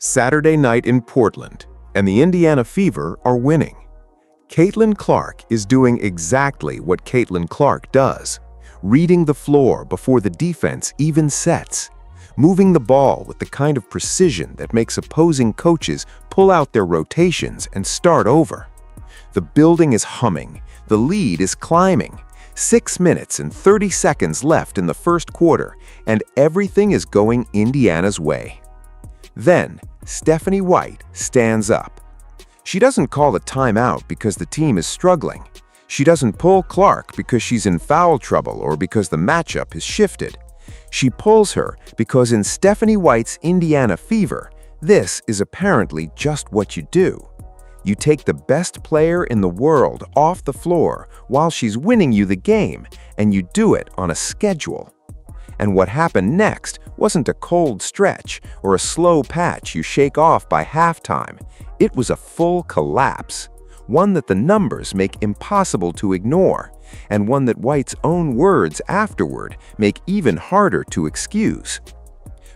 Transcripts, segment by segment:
Saturday night in Portland, and the Indiana Fever are winning. Caitlin Clark is doing exactly what Caitlin Clark does, reading the floor before the defense even sets, moving the ball with the kind of precision that makes opposing coaches pull out their rotations and start over. The building is humming, the lead is climbing, 6 minutes and 30 seconds left in the first quarter, and everything is going Indiana's way. Then, Stephanie White stands up. She doesn't call a timeout because the team is struggling. She doesn't pull Clark because she's in foul trouble or because the matchup has shifted. She pulls her because in Stephanie White's Indiana Fever, this is apparently just what you do. You take the best player in the world off the floor while she's winning you the game, and you do it on a schedule. And what happened next wasn't a cold stretch or a slow patch you shake off by halftime. It was a full collapse, one that the numbers make impossible to ignore, and one that White's own words afterward make even harder to excuse.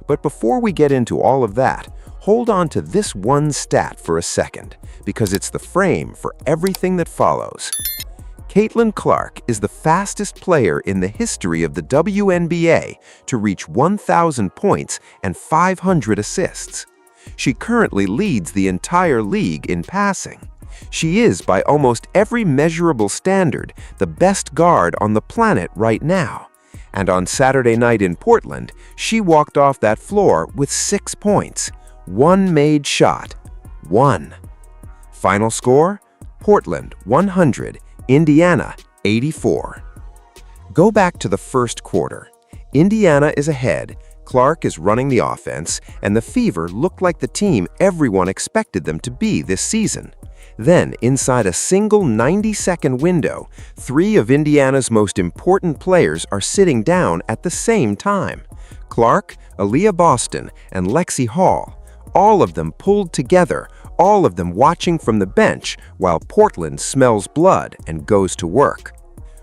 But before we get into all of that, hold on to this one stat for a second, because it's the frame for everything that follows. Caitlin Clark is the fastest player in the history of the WNBA to reach 1,000 points and 500 assists. She currently leads the entire league in passing. She is, by almost every measurable standard, the best guard on the planet right now. And on Saturday night in Portland, she walked off that floor with 6 points. One made shot. One. Final score? Portland 100. Indiana 84. Go back to the first quarter. Indiana is ahead, Clark is running the offense, and the Fever looked like the team everyone expected them to be this season. Then, inside a single 90-second window, 3 of Indiana's most important players are sitting down at the same time. Clark, Aaliyah Boston, and Lexi Hall, all of them pulled together, all of them watching from the bench while Portland smells blood and goes to work.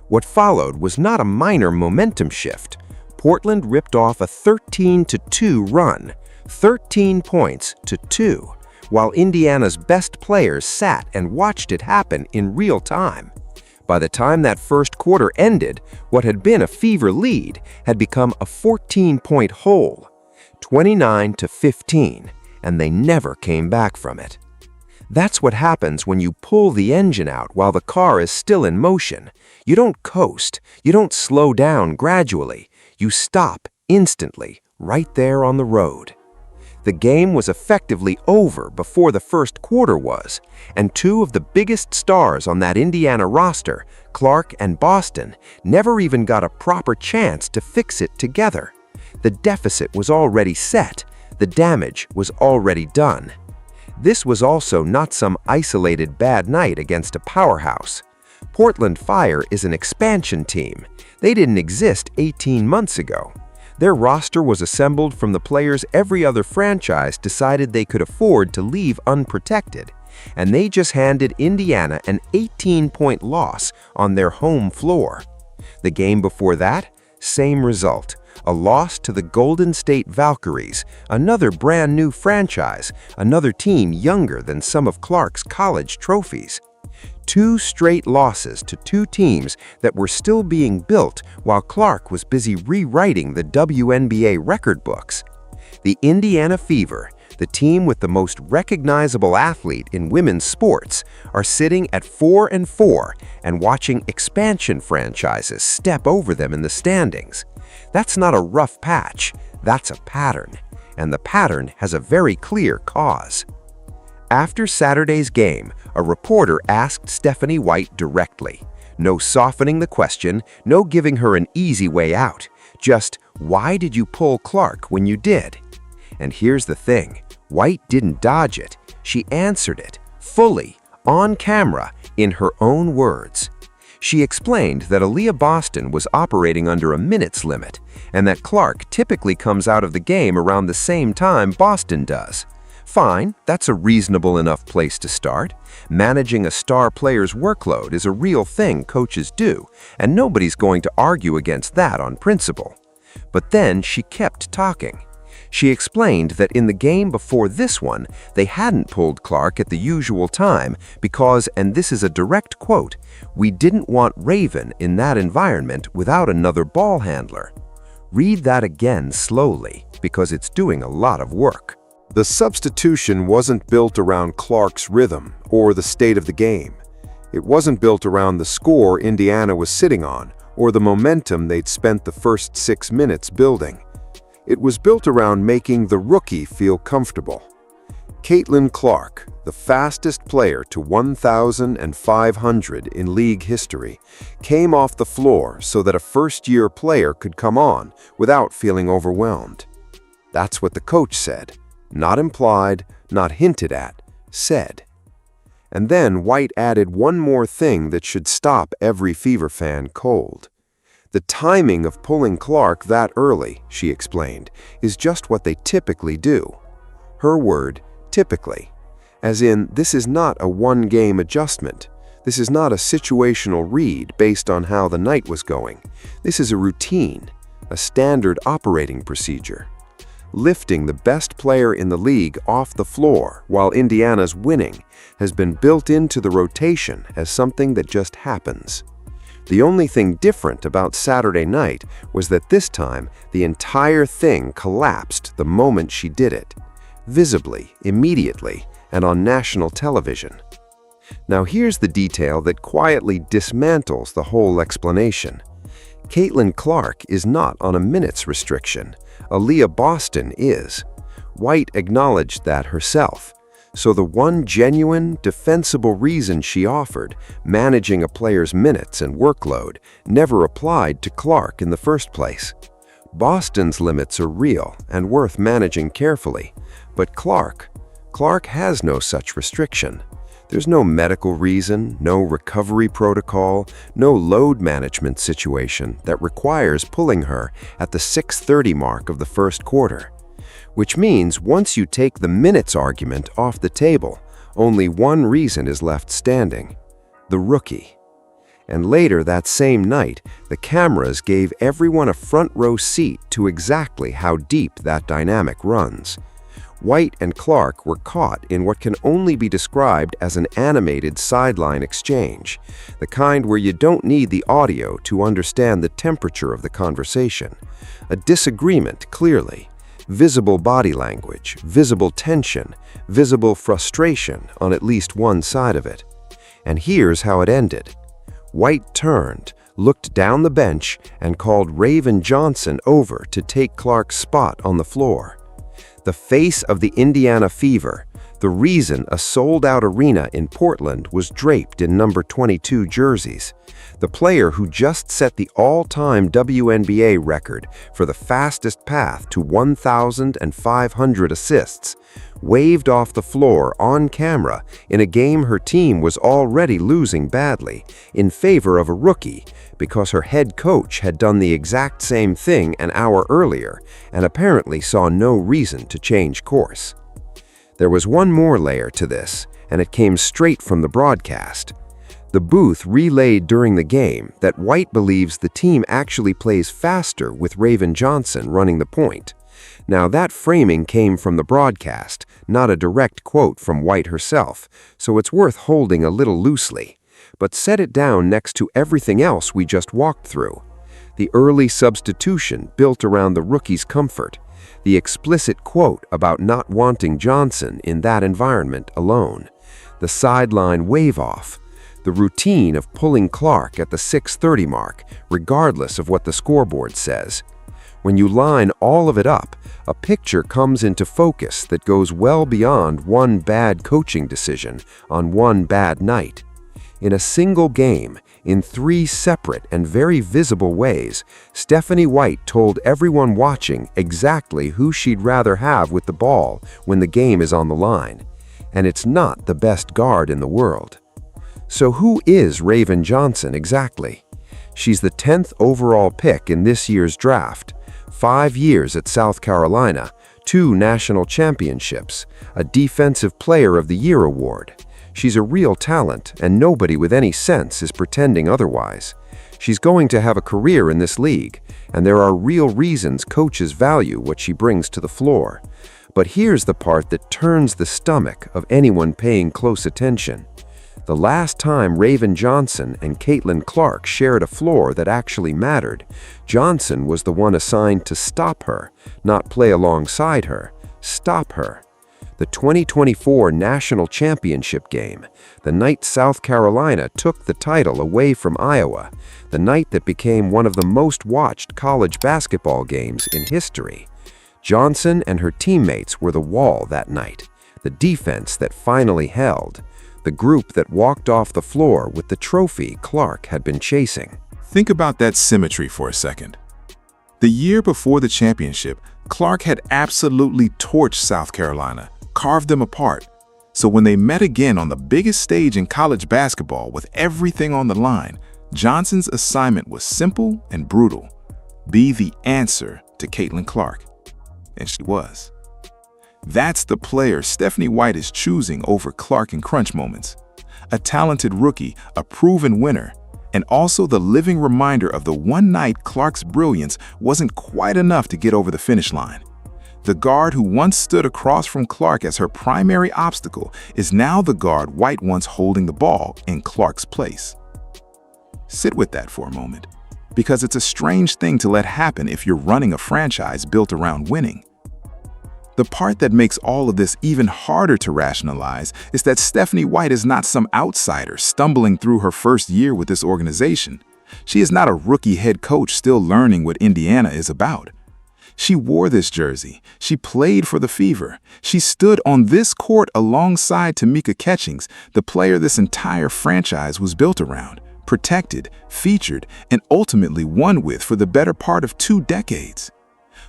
What followed was not a minor momentum shift. Portland ripped off a 13-2 run, 13 points to 2, while Indiana's best players sat and watched it happen in real time. By the time that first quarter ended, what had been a Fever lead had become a 14-point hole, 29-15, and they never came back from it. That's what happens when you pull the engine out while the car is still in motion. You don't coast, you don't slow down gradually, you stop instantly, right there on the road. The game was effectively over before the first quarter was, and 2 of the biggest stars on that Indiana roster, Clark and Boston, never even got a proper chance to fix it together. The deficit was already set, the damage was already done. This was also not some isolated bad night against a powerhouse. Portland Fire is an expansion team. They didn't exist 18 months ago. Their roster was assembled from the players every other franchise decided they could afford to leave unprotected, and they just handed Indiana an 18-point loss on their home floor. The game before that, same result. A loss to the Golden State Valkyries, another brand new franchise, another team younger than some of Clark's college trophies. 2 straight losses to 2 teams that were still being built while Clark was busy rewriting the WNBA record books. The Indiana Fever, the team with the most recognizable athlete in women's sports, are sitting at 4-4 and watching expansion franchises step over them in the standings. That's not a rough patch, that's a pattern, and the pattern has a very clear cause. After Saturday's game, a reporter asked Stephanie White directly. No softening the question, no giving her an easy way out, just, why did you pull Clark when you did? And here's the thing, White didn't dodge it, she answered it, fully, on camera, in her own words. She explained that Aaliyah Boston was operating under a minutes limit, and that Clark typically comes out of the game around the same time Boston does. Fine, that's a reasonable enough place to start. Managing a star player's workload is a real thing coaches do, and nobody's going to argue against that on principle. But then she kept talking. She explained that in the game before this one, they hadn't pulled Clark at the usual time because, and this is a direct quote, "We didn't want Raven in that environment without another ball handler." Read that again slowly, because it's doing a lot of work. The substitution wasn't built around Clark's rhythm or the state of the game. It wasn't built around the score Indiana was sitting on or the momentum they'd spent the first 6 minutes building. It was built around making the rookie feel comfortable. Caitlin Clark, the fastest player to 1,500 in league history, came off the floor so that a first-year player could come on without feeling overwhelmed. That's what the coach said. Not implied, not hinted at, said. And then White added one more thing that should stop every Fever fan cold. The timing of pulling Clark that early, she explained, is just what they typically do. Her word, typically. As in, this is not a one-game adjustment. This is not a situational read based on how the night was going. This is a routine, a standard operating procedure. Lifting the best player in the league off the floor while Indiana's winning has been built into the rotation as something that just happens. The only thing different about Saturday night was that this time the entire thing collapsed the moment she did it, visibly, immediately, and on national television. Now here's the detail that quietly dismantles the whole explanation. Caitlin Clark is not on a minutes restriction. Aaliyah Boston is. White acknowledged that herself. So the one genuine, defensible reason she offered, managing a player's minutes and workload, never applied to Clark in the first place. Boston's limits are real and worth managing carefully, but Clark has no such restriction. There's no medical reason, no recovery protocol, no load management situation that requires pulling her at the 6:30 mark of the first quarter. Which means once you take the minutes argument off the table, only one reason is left standing: the rookie. And later that same night, the cameras gave everyone a front row seat to exactly how deep that dynamic runs. White and Clark were caught in what can only be described as an animated sideline exchange, the kind where you don't need the audio to understand the temperature of the conversation. A disagreement, clearly. Visible body language, visible tension, visible frustration on at least one side of it. And here's how it ended. White turned, looked down the bench, and called Raven Johnson over to take Clark's spot on the floor. The face of the Indiana Fever, the reason a sold-out arena in Portland was draped in number 22 jerseys. The player who just set the all-time WNBA record for the fastest path to 1,500 assists, waved off the floor on camera in a game her team was already losing badly in favor of a rookie because her head coach had done the exact same thing an hour earlier and apparently saw no reason to change course. There was one more layer to this, and it came straight from the broadcast. The booth relayed during the game that White believes the team actually plays faster with Raven Johnson running the point. Now that framing came from the broadcast, not a direct quote from White herself, so it's worth holding a little loosely. But set it down next to everything else we just walked through. The early substitution built around the rookie's comfort. The explicit quote about not wanting Johnson in that environment alone. The sideline wave-off. The routine of pulling Clark at the 6:30 mark, regardless of what the scoreboard says. When you line all of it up, a picture comes into focus that goes well beyond one bad coaching decision on one bad night. In a single game, in 3 separate and very visible ways, Stephanie White told everyone watching exactly who she'd rather have with the ball when the game is on the line. And it's not the best guard in the world. So who is Raven Johnson exactly? She's the 10th overall pick in this year's draft, 5 years at South Carolina, 2 national championships, a Defensive Player of the Year award. She's a real talent, and nobody with any sense is pretending otherwise. She's going to have a career in this league, and there are real reasons coaches value what she brings to the floor. But here's the part that turns the stomach of anyone paying close attention. The last time Raven Johnson and Caitlin Clark shared a floor that actually mattered, Johnson was the one assigned to stop her, not play alongside her. Stop her. The 2024 National Championship game, the night South Carolina took the title away from Iowa, the night that became one of the most watched college basketball games in history. Johnson and her teammates were the wall that night, the defense that finally held, the group that walked off the floor with the trophy Clark had been chasing. Think about that symmetry for a second. The year before the championship, Clark had absolutely torched South Carolina, carved them apart. So when they met again on the biggest stage in college basketball with everything on the line, Johnson's assignment was simple and brutal. Be the answer to Caitlin Clark. And she was. That's the player Stephanie White is choosing over Clark in crunch moments. A talented rookie, a proven winner, and also the living reminder of the one night Clark's brilliance wasn't quite enough to get over the finish line. The guard who once stood across from Clark as her primary obstacle is now the guard White wants holding the ball in Clark's place. Sit with that for a moment, because it's a strange thing to let happen if you're running a franchise built around winning. The part that makes all of this even harder to rationalize is that Stephanie White is not some outsider stumbling through her first year with this organization. She is not a rookie head coach still learning what Indiana is about. She wore this jersey. She played for the Fever. She stood on this court alongside Tamika Catchings, the player this entire franchise was built around, protected, featured, and ultimately won with for the better part of 2 decades.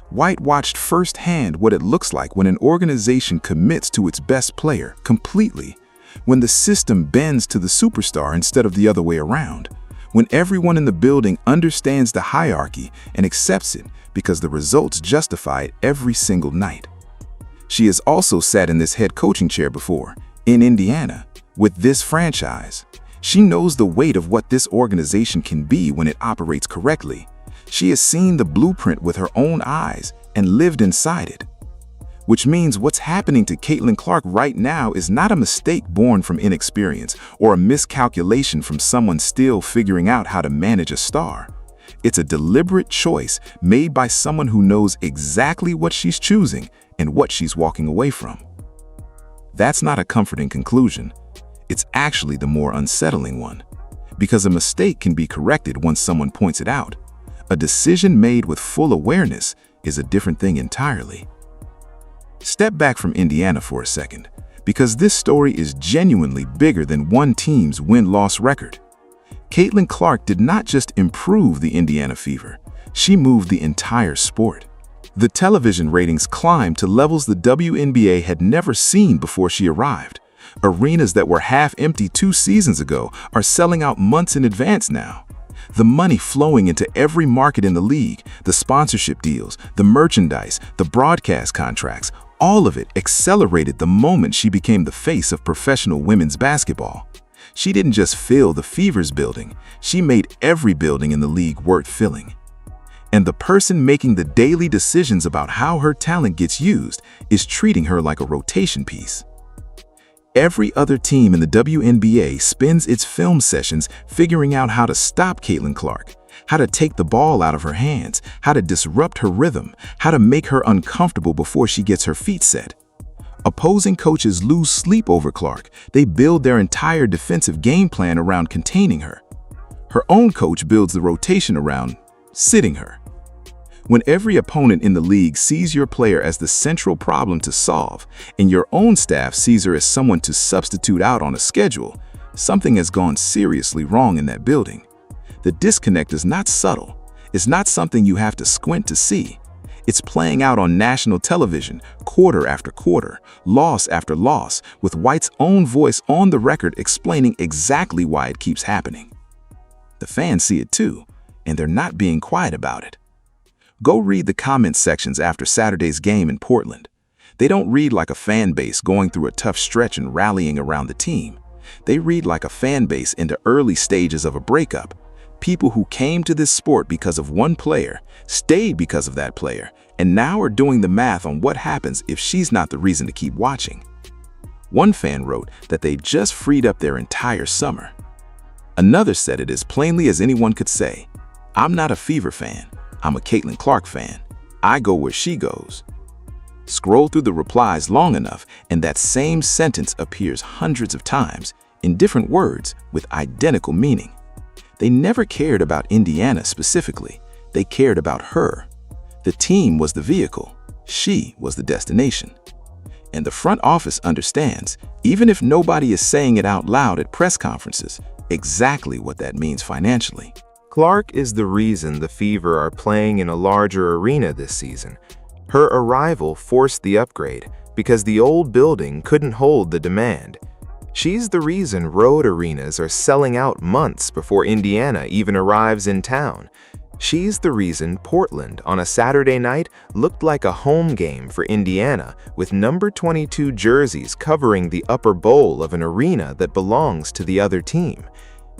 White watched firsthand what it looks like when an organization commits to its best player completely, when the system bends to the superstar instead of the other way around, when everyone in the building understands the hierarchy and accepts it because the results justify it every single night. She has also sat in this head coaching chair before, in Indiana, with this franchise. She knows the weight of what this organization can be when it operates correctly. She has seen the blueprint with her own eyes and lived inside it. Which means what's happening to Caitlin Clark right now is not a mistake born from inexperience or a miscalculation from someone still figuring out how to manage a star. It's a deliberate choice made by someone who knows exactly what she's choosing and what she's walking away from. That's not a comforting conclusion. It's actually the more unsettling one, because a mistake can be corrected once someone points it out. A decision made with full awareness is a different thing entirely. Step back from Indiana for a second, because this story is genuinely bigger than one team's win-loss record. Caitlin Clark did not just improve the Indiana Fever, she moved the entire sport. The television ratings climbed to levels the WNBA had never seen before she arrived. Arenas that were half empty 2 seasons ago are selling out months in advance now. The money flowing into every market in the league, the sponsorship deals, the merchandise, the broadcast contracts, all of it accelerated the moment she became the face of professional women's basketball. She didn't just fill the Fever's building, she made every building in the league worth filling. And the person making the daily decisions about how her talent gets used is treating her like a rotation piece. Every other team in the WNBA spends its film sessions figuring out how to stop Caitlin Clark, how to take the ball out of her hands, how to disrupt her rhythm, how to make her uncomfortable before she gets her feet set. Opposing coaches lose sleep over Clark. They build their entire defensive game plan around containing her. Her own coach builds the rotation around sitting her. When every opponent in the league sees your player as the central problem to solve, and your own staff sees her as someone to substitute out on a schedule, something has gone seriously wrong in that building. The disconnect is not subtle. It's not something you have to squint to see. It's playing out on national television, quarter after quarter, loss after loss, with White's own voice on the record explaining exactly why it keeps happening. The fans see it too, and they're not being quiet about it. Go read the comment sections after Saturday's game in Portland. They don't read like a fan base going through a tough stretch and rallying around the team. They read like a fan base in the early stages of a breakup. people who came to this sport because of one player, stayed because of that player, and now are doing the math on what happens if she's not the reason to keep watching. One fan wrote that they just freed up their entire summer. Another said it as plainly as anyone could say, "I'm not a Fever fan, I'm a Caitlin Clark fan. I go where she goes." Scroll through the replies long enough and that same sentence appears hundreds of times in different words with identical meaning. They never cared about Indiana specifically, they cared about her. The team was the vehicle, she was the destination. And the front office understands, even if nobody is saying it out loud at press conferences, exactly what that means financially. Clark is the reason the Fever are playing in a larger arena this season. Her arrival forced the upgrade because the old building couldn't hold the demand. She's the reason road arenas are selling out months before Indiana even arrives in town. She's the reason Portland on a Saturday night looked like a home game for Indiana with number 22 jerseys covering the upper bowl of an arena that belongs to the other team.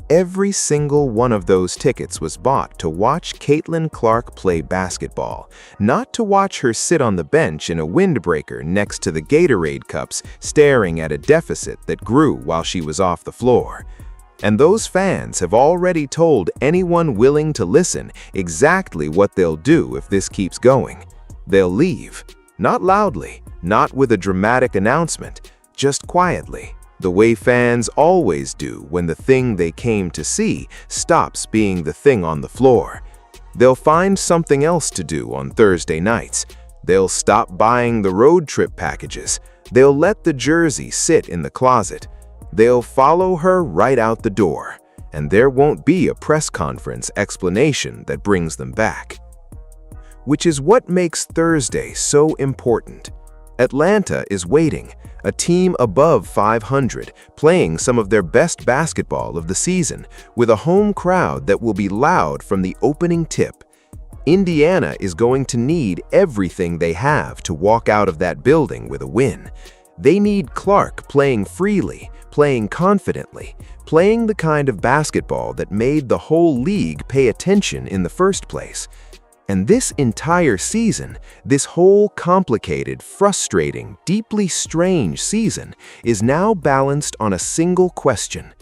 Every single one of those tickets was bought to watch Caitlin Clark play basketball, not to watch her sit on the bench in a windbreaker next to the Gatorade cups staring at a deficit that grew while she was off the floor. And those fans have already told anyone willing to listen exactly what they'll do if this keeps going. They'll leave. Not loudly, not with a dramatic announcement, just quietly, the way fans always do when the thing they came to see stops being the thing on the floor. They'll find something else to do on Thursday nights. They'll stop buying the road trip packages. They'll let the jersey sit in the closet. They'll follow her right out the door, and there won't be a press conference explanation that brings them back. Which is what makes Thursday so important. Atlanta is waiting, a team above 500, playing some of their best basketball of the season, with a home crowd that will be loud from the opening tip. Indiana is going to need everything they have to walk out of that building with a win. They need Clark playing freely, playing confidently, playing the kind of basketball that made the whole league pay attention in the first place. And this entire season, this whole complicated, frustrating, deeply strange season is now balanced on a single question.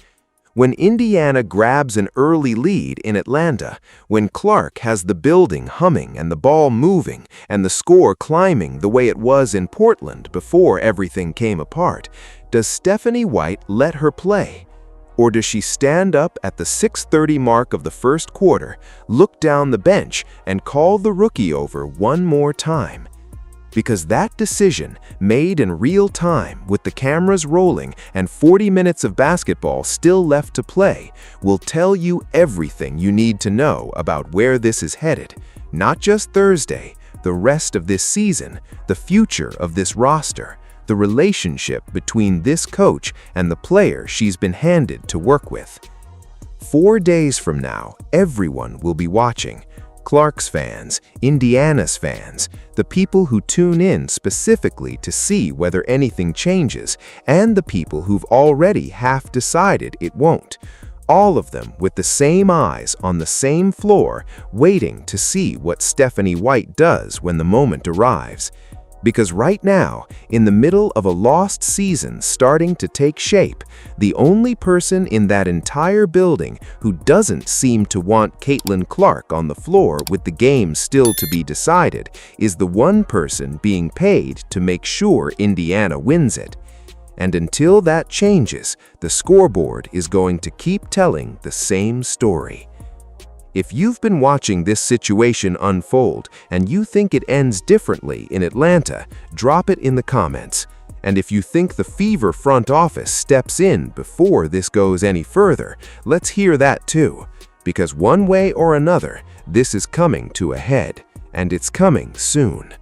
When Indiana grabs an early lead in Atlanta, when Clark has the building humming and the ball moving and the score climbing the way it was in Portland before everything came apart, does Stephanie White let her play? Or does she stand up at the 6:30 mark of the first quarter, look down the bench, and call the rookie over one more time? Because that decision, made in real time with the cameras rolling and 40 minutes of basketball still left to play, will tell you everything you need to know about where this is headed. Not just Thursday, the rest of this season, the future of this roster, the relationship between this coach and the player she's been handed to work with. 4 days from now, everyone will be watching. Clark's fans, Indiana's fans, the people who tune in specifically to see whether anything changes, and the people who've already half decided it won't. All of them with the same eyes on the same floor, waiting to see what Stephanie White does when the moment arrives. Because right now, in the middle of a lost season starting to take shape, the only person in that entire building who doesn't seem to want Caitlin Clark on the floor with the game still to be decided is the one person being paid to make sure Indiana wins it. And until that changes, the scoreboard is going to keep telling the same story. If you've been watching this situation unfold and you think it ends differently in Atlanta, drop it in the comments. And if you think the Fever front office steps in before this goes any further, let's hear that too. Because one way or another, this is coming to a head, and it's coming soon.